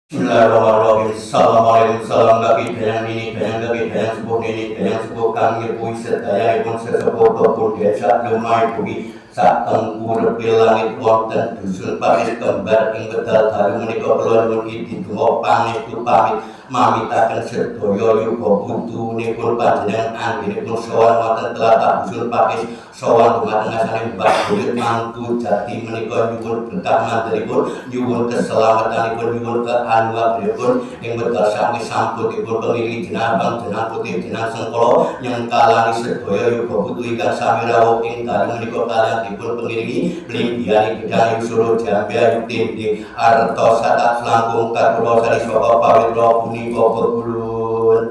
Bismillahirrahmanirrahim. Assalamualaikum salam kaki dayang ini dayang kaki dayang sepuh ini dayang sepuh kami pui sedaya pun sesepuh pun desa lumai bumi sak tempur langit wonten dusun paris kembar ing bedal dalu menika kula nuwun ditunggu pamit pamit mamitaken sedaya yuga putunipun panjenengan anggenipun sowan wonten tlatah dusun paris sowan dumateng asane Mbah Buyut mantu jati menika nyuwun berkah mandaripun nyuwun keselamatanipun nyuwun keanugrahipun ing bedal sami sampunipun pengiri jenabang jenang putih jenang sengkala nyengkalani sedaya yuga putu ingkang sami rawuh ing dalu menika kaliyan dipun pengiringi blinggiyani gedang yusura jambya yutindi arta satak selangkung katulo sari saka pawitra punika pegulun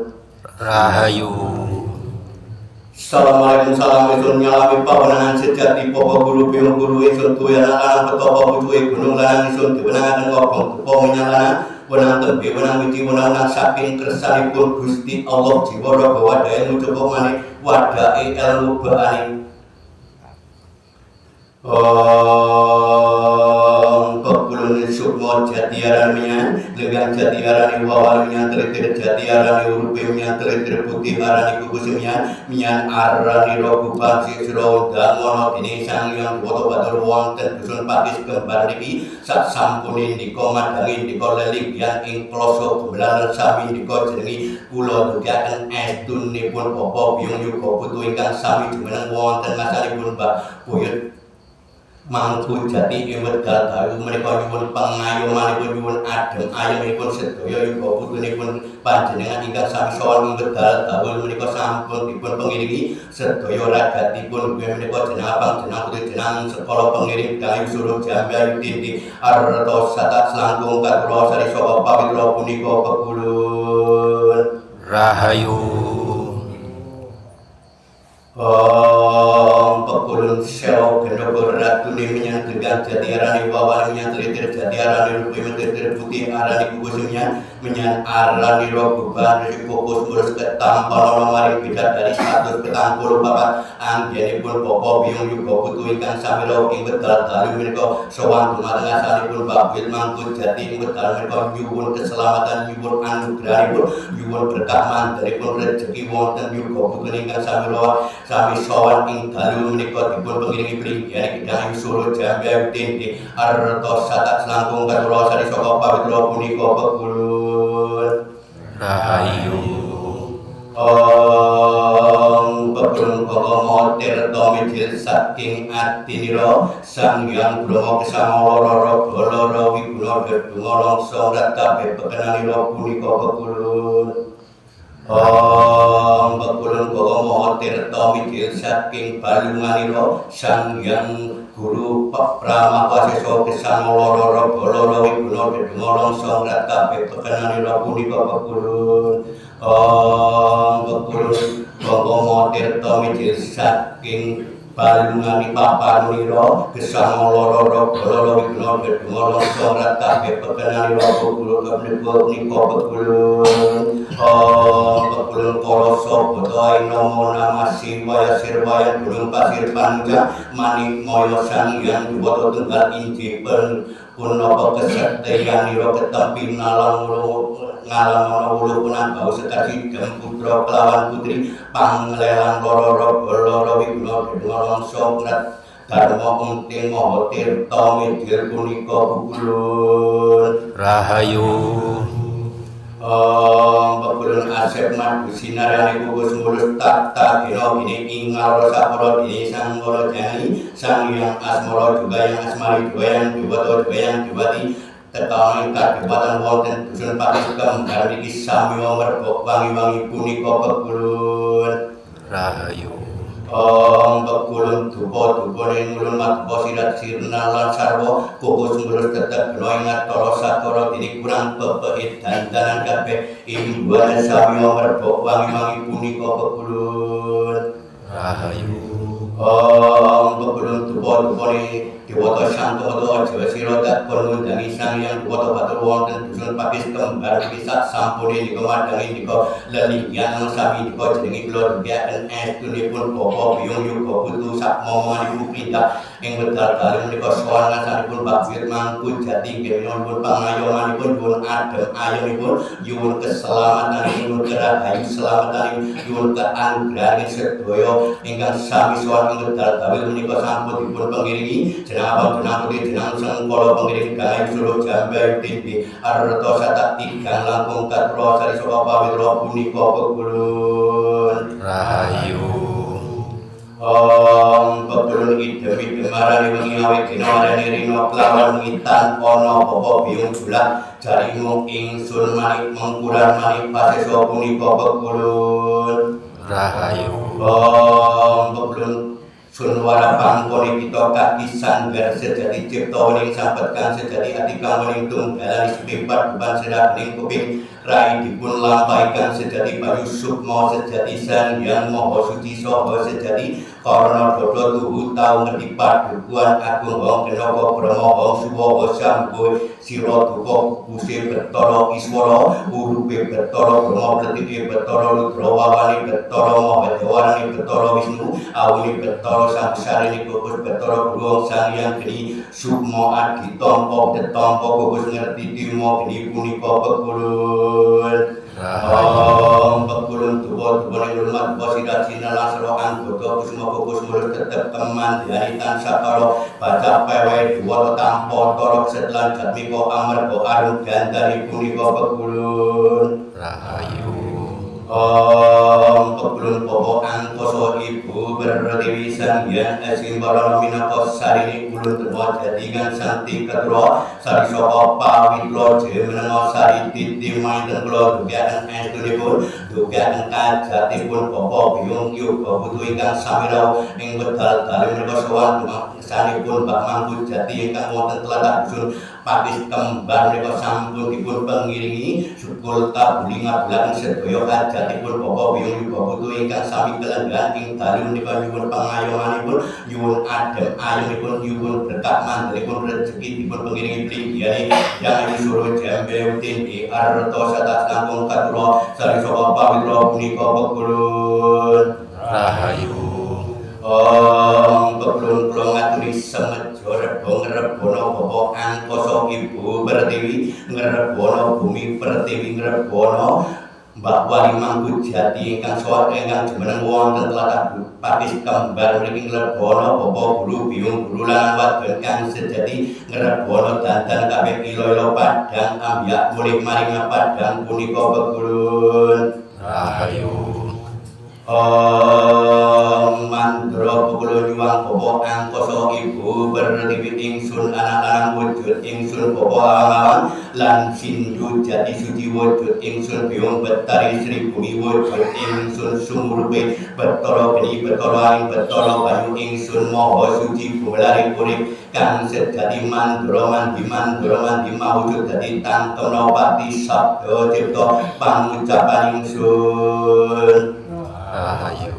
Rahayu. Assalamualaikum salam esun nyalami pawenangan sejati papa guru piung guru esun tuya anak betapa butuhe gunung lanang esun diwenangaken ngobong tepo menyalana wenang tembe wenang wiji wenang saking kersanipun Gusti Allah jiwa raga wadahe nucoba maneh wadake ilmu baane pegulun sukma jatiaranian dengan jatiarani wawalnya teriter jatiarani urupnya teriter putih arani kukusnya mian arani rogu bangsi siro dangono dini sang yang foto batur wonten dusun pakis kembar niki sak sampuni ndika madangi ndika leling yang ing kloso gembelaran sami ndika jenengi kula dugiaken estunipun bapa biyung yuga putu ingkang sami jumeneng wonten masanipun Mbah Buyut mangku jati ing wedal dalu menika nyuwun pangayomanipun nyuwun adem ayemipun sedaya yuga putunipun panjenengan ingkang sami sowan ing wedal dalu menika sampun dipun pengiringi sedaya ragatipun menika jeneng abang jeneng putih jeneng sekolah pengiring kayu suruh jambya yutindi arta satak selangkung katulo sari saka pawitra punika pegulun Rahayu. pegulun sewa gendho ratune menyang dengan jatiarani wawan menyang telitir jatiarani rupi mentir putih arani kukusnya menyang arani rogu ban fokus ngurus ketampanan maring beda dari 144 anggenipun bapa biyung yuga putu ingkang sami rawuh ing wedal dalu menika sowan dumateng asalipun Mbah Buyut mangku jati ing wedal menika nyuwun keselamatan nyuwun anugrahipun nyuwun berkah mandaripun rejeki wonten yuga putu ingkang sami rawuh sami sowan ing dalu menika dipun pengiringi blinggiyani gedang yusura jambya yutindi arta satak selangkung katulo sari saka pawitra punika pegulun Rahayu. pegulun koko tirta mijil saking atinira sang hyang brahma kesamara balara wiguna dedunga langsa kabeh pekenanira punika pegulun pegulun koko tirta mijil saking balunganira sang hyang guru Pramawasesa kesamara balara wiguna dedunga langsa kabeh pekenanira punika pegulun pegulun Bangga tirta mijil saking balungani papanira gesang loro balara wiguna dedunga langsa kabeh pekenanira pegulun punika pegulun pegulun karasa bata namo namah Siwaya sirwaya gunung pasir panjang manik moyo sang hyang duwata tunggal injih punapa kesektiyanira ketempi ngalang wulu punang bau sekasi dem putra kelawan putri panglelang loro wiguna dedunga langsa dharma unting maha tirta mijil punika pegulun Rahayu. pegulun asep madu sinarane kukus mulus tak dina gini ingal sapura dini sang kala jani sang hyang asmara juga yang asmari juga yang diwati tetawi kadipatan wonten dusun pakis kembar niki sami merbok wangi-wangi punika pegulun Rahayu. pegulun dupa-dupane ngulun matpa sirat sirna lan sarwa kukus ngulus tetep gena ing atara sakara dini kurang pepeit dandanan kabeh imbuhan sami merbok wangi-wangi punika pegulun Rahayu. pegulun dupa-dupane Dewoto sang kemoto Jawa Sira dakon ngundangi sang yang dewoto batur wonten dusun Pakis kembar kisah sampune nika madangi nika lelinggian sami nika jenenge kula dugiaken estunipun Bapa Biyung Yuga Putu sak momonganipun pindah ing wedal dalem menika sowan ngasanipun Mbak Firman Jati nggih pangayomanipun nyuwun adem ayunipun nyuwun keselamatanipun nyuwun kerahayu selamatanipun nyuwun keanggrahan sedaya ingkang sami sowan ing wedal dalem menika sampun dipun pengiringi jeneng jeneng putih jeneng sengkala pengiring gawe suruh jambai tinggi arta satak tigang langkung katro sari saka pawitra punika pegulun Rahayu. Om pegulun idem marani wengi awet dina marani rino kelawan ngitan ana Bapa Biyung Julah jarimu ingsun manik mengkuran manik pasesa punika pegulun Rahayu. Om pegulun Sunwara pangkoni kita kaki sanggar sejati cipta wening sampetkan sejati ati kang wening tunggalan sepipat beban sedap ning kuping rai dipun lampaikan sejati bayu sukma sejati sang yang maha suci saha sejati karana dodo tuhu tau ngerti padukuan agung wong kenapa brahma wong suwa sambo sira duka kuse betara iswara urupe betara brahma pratike betara rudra wawani betara maha dewarani betara wisnu awuni betara samsari niku betara guru sang yang geni sukma adi tampa detampa gugus ngerti timo geni punika pegulun pegulun tuwa-tuwa ning hormat posida sinalang sira anggota kusuma gugus mulus tetep teman dianitan sakala baca pewe duwa tampa torok setlan jatmika amarga arung gandari punika pegulun Rahayu. Pegulun Bapa angkasa Ibu Pertiwi Sanghyang Simbarana minangka sarini ulun terma jadingan santi katura sari saka pawitra jemenenga sari titi manten kula dugiaken estunipun dugiaken kajatipun Bapa Biyung Yuga Putu ingkang samira ing wedal dalem menika sowan dumasanipun Mbak Mangku Jati ingkang wonten tlatah dusun Pakis kembar menika sampun dipun pengiringi sukul tabulinga bulan sedaya kajatipun Bapa Biyung Yuga Putu ingkang sami kelenggan ing dalu menika nyuwun pangayomanipun nyuwun adem ayunipun nyuwun berkah mandelipun rezeki dipun pengiringi pringgiyane yang suruh jambe utin arta satas langkung katura sari saka pawitra punika pegulun Rahayu. Pegulun kula ngaturi semeja ngrebono Bapa angkasa Ibu Pertiwi ngrebono bumi Pertiwi ngrebono Mbak Wali Mangku Jati ingkang sowan ingkang jumeneng wonten tlatah Pakis kembar mriki ngrebono Bapa Guru Biyung Guru lan wadon kang sejati ngrebono dandan kabeh ilo-ilo padang ambyak mulih maring padang punika pegulun Rahayu. Mandra pegulun nyuwang Bapa angkasa Ibu Pertiwi ingsun anak-anak wujud ingsun Bapa awan lan sindu jati suci wujud ingsun Biyung Betari Sri Bumi wujud ingsun sumurupe betara geni betara ing betara banyu ingsun maha suci bulari urip kang sejati mandra mandi mawujud dadi tantemna pati sabda cipta pangucapan ingsun Rahayu.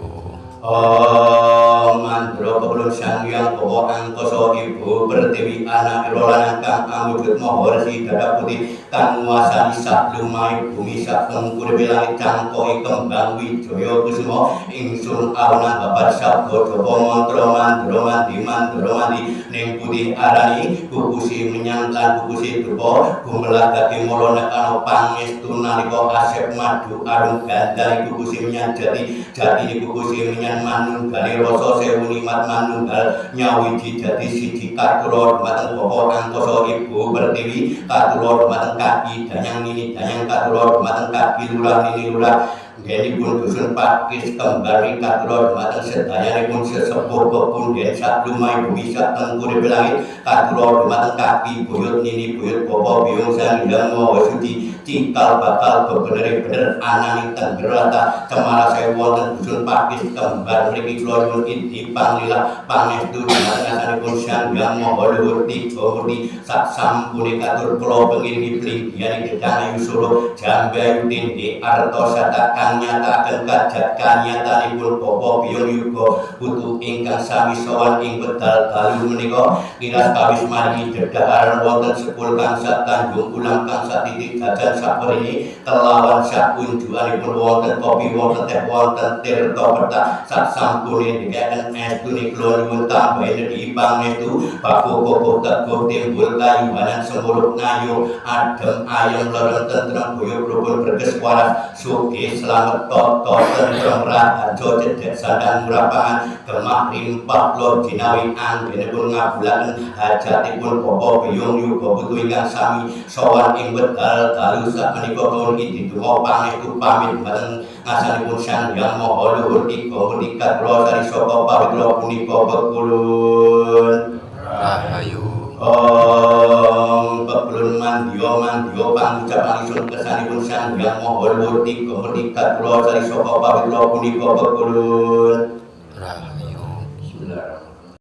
Mandra pegulun Sanghyang Bapa angkasa Ibu Pertiwi anak rolan kang awujud maha resi dada putih kang nguasani sak lumai bumi sak penguripe langit cangkoki kembang wijaya kusuma ingsun awana babar sabda japa mantra mandra mandi ning putih arani kukusi menyang lan kukusi dupa gumelagati mula nekana pangestu nalika asep madu arung gandari kukusi menyang jati kukusi menyang manunggal rasa sewu nikmat manunggal nyawiji jati siji katura dumateng Bapa angkasa Ibu Pertiwi katura dumateng kaki danyang nini danyang katura dumateng kaki lurah nini lurah nggihipun dusun Pakis kembar katura dumateng sedayanipun sesepuh pepunden sak lumai bumi sak tengkuripe langit katura dumateng kaki buyut nini buyut Bapa Biyung Sanghyang Maha Suci cikal bakal bener-bener ananing tenggerata cemara saya wonten dusun Pakis kembar mriki kula nyuwun inti panglila pangestu dumateng asanipun Sanghyang Maha Luhur tiga murti sak sampune katur kula pengiringi plinggiane gedang ayu solo jambe ayu tindhe arta sataka ingkang nyataken kanyataanipun Bapa Biyong Yuga putu ingkang sami sowan ing wekdal dalu menika ngiras kawis margi dedhaharan wonten sepul gangsal Tanjung Ulam gangsal titik jajan saperini kelawan sakunjukanipun wonten kopi wonten teh wonten tirta petak sak sampune dikaken estune kula nyuwun tambahin di pangestu Bapak teguh timbul kayuhanan semuruk ngayu adem ayem leren tentrem guyub rukun berkes waras sugih selamat toto tentrem raharjo cedhek sandan murapangan gemah rimpah lor jinawi anggenipun ngabulaken hajatipun Bapa Biyong Yuga putu ingkang sami sowan ing wekdal dalu sakmenika nuwun ididonga pangestu pamit dhateng ngasanipun Sang Hyang Maha Luhur ika munika kula sari saka pawitra punika bekulun Rahayu. Om Bekulun mandiyo pangucapanipun kesanipun Sang Hyang Maha Luhur ika munika kula sari saka pawitra punika bekulun